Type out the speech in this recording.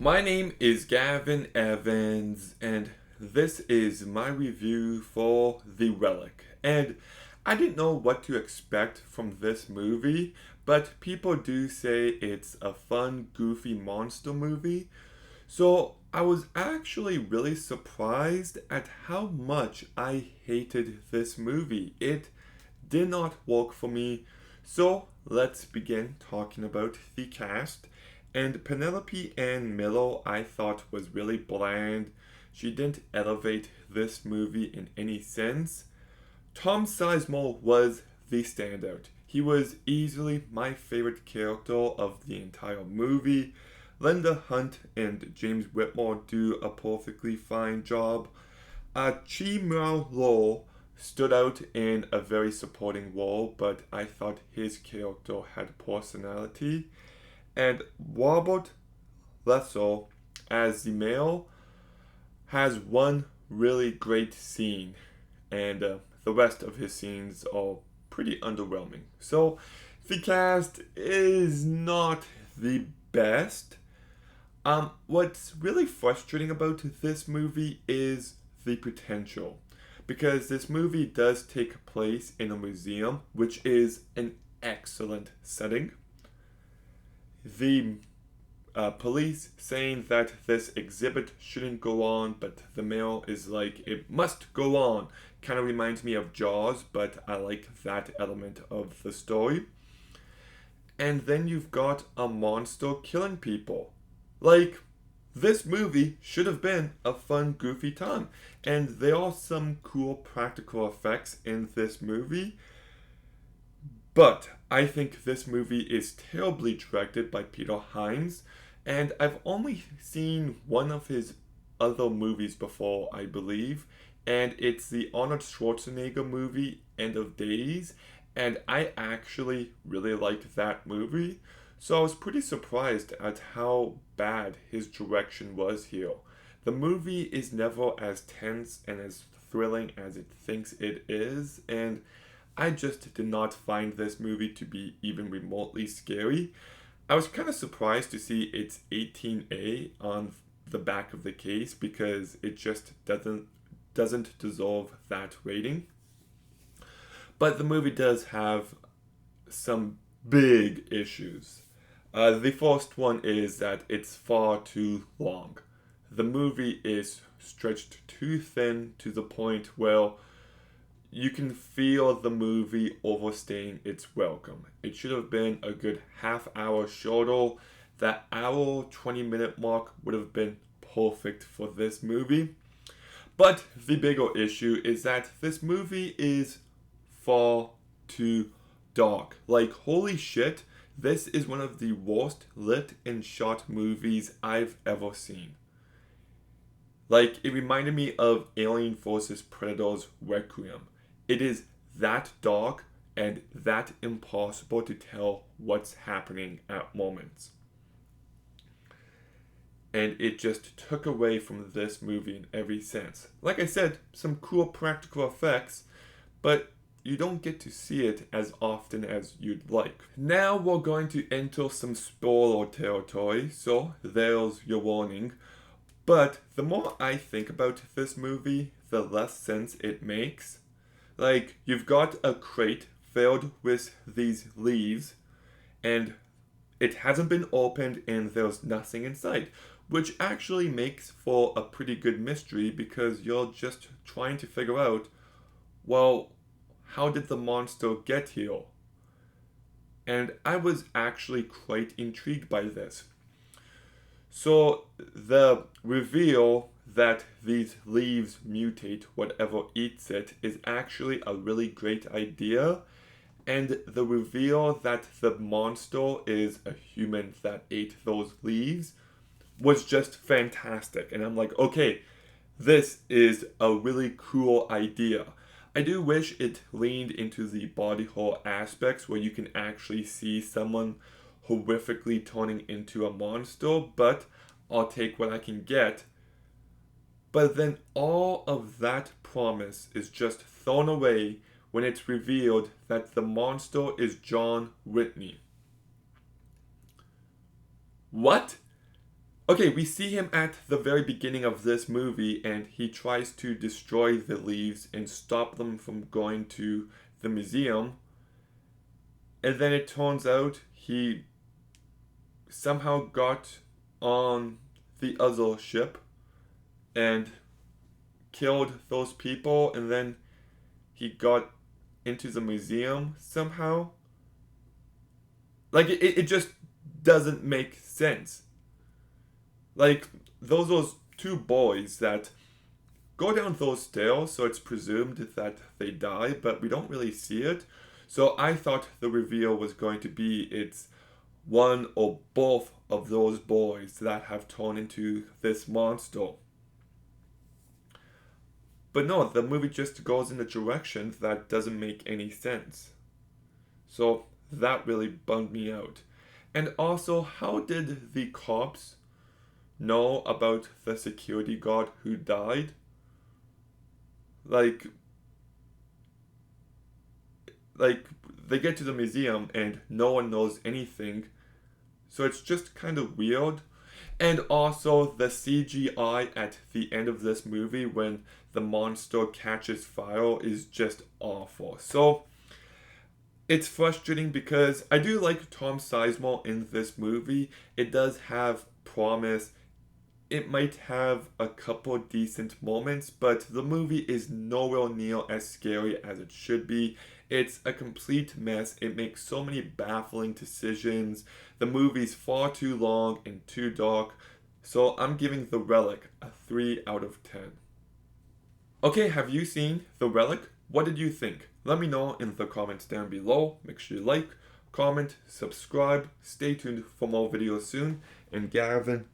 My name is Gavin Evans, and this is my review for The Relic. And I didn't know what to expect from this movie, but people do say it's a fun, goofy monster movie. So I was actually really surprised at how much I hated this movie. It did not work for me. So let's begin talking about the cast. And Penelope Ann Miller, I thought was really bland. She didn't elevate this movie in any sense. Tom Sizemore was the standout. He was easily my favorite character of the entire movie. Linda Hunt and James Whitmore do a perfectly fine job. Chi Mao Lo stood out in a very supporting role, but I thought his character had personality. And Robert Lesser, as the male, has one really great scene, and the rest of his scenes are pretty underwhelming. So the cast is not the best. What's really frustrating about this movie is the potential, because this movie does take place in a museum, which is an excellent setting. The police saying that this exhibit shouldn't go on, but the mail is like, it must go on. Kind of reminds me of Jaws, but I like that element of the story. And then you've got a monster killing people. Like, this movie should have been a fun, goofy time. And there are some cool practical effects in this movie, but I think this movie is terribly directed by Peter Hines, and I've only seen one of his other movies before, I believe, and it's the Arnold Schwarzenegger movie, End of Days, and I actually really liked that movie, so I was pretty surprised at how bad his direction was here. The movie is never as tense and as thrilling as it thinks it is, and I just did not find this movie to be even remotely scary. I was kind of surprised to see it's 18A on the back of the case because it just doesn't deserve that rating. But the movie does have some big issues. The first one is that it's far too long. The movie is stretched too thin to the point where you can feel the movie overstaying its welcome. It should have been a good half hour shorter. That hour 20-minute mark would have been perfect for this movie. But the bigger issue is that this movie is far too dark. Like, holy shit, this is one of the worst lit and shot movies I've ever seen. Like, it reminded me of Alien vs. Predator's Requiem. It is that dark and that impossible to tell what's happening at moments. And it just took away from this movie in every sense. Like I said, some cool practical effects, but you don't get to see it as often as you'd like. Now we're going to enter some spoiler territory, so there's your warning. But the more I think about this movie, the less sense it makes. Like, you've got a crate filled with these leaves, and it hasn't been opened, and there's nothing inside, which actually makes for a pretty good mystery because you're just trying to figure out, well, how did the monster get here? And I was actually quite intrigued by this. So the reveal that these leaves mutate whatever eats it is actually a really great idea. And the reveal that the monster is a human that ate those leaves was just fantastic. And I'm like, okay, this is a really cool idea. I do wish it leaned into the body horror aspects where you can actually see someone horrifically turning into a monster, but I'll take what I can get. But then all of that promise is just thrown away when it's revealed that the monster is John Whitney. What? Okay, we see him at the very beginning of this movie, and he tries to destroy the leaves and stop them from going to the museum. And then it turns out he somehow got on the other ship and killed those people, and then he got into the museum somehow. Like, it just doesn't make sense. Like, those two boys that go down those stairs, so it's presumed that they die, but we don't really see it. So I thought the reveal was going to be it's one or both of those boys that have turned into this monster. But no, the movie just goes in a direction that doesn't make any sense. So that really bummed me out. And also, how did the cops know about the security guard who died? Like they get to the museum and no one knows anything. So it's just kind of weird. And also the CGI at the end of this movie when the monster catches fire is just awful. So it's frustrating because I do like Tom Sizemore in this movie. It does have promise. It might have a couple decent moments, but the movie is nowhere near as scary as it should be. It's a complete mess. It makes so many baffling decisions. The movie's far too long and too dark. So I'm giving The Relic a 3 out of 10. Okay, have you seen The Relic? What did you think? Let me know in the comments down below. Make sure you like, comment, subscribe. Stay tuned for more videos soon. And Gavin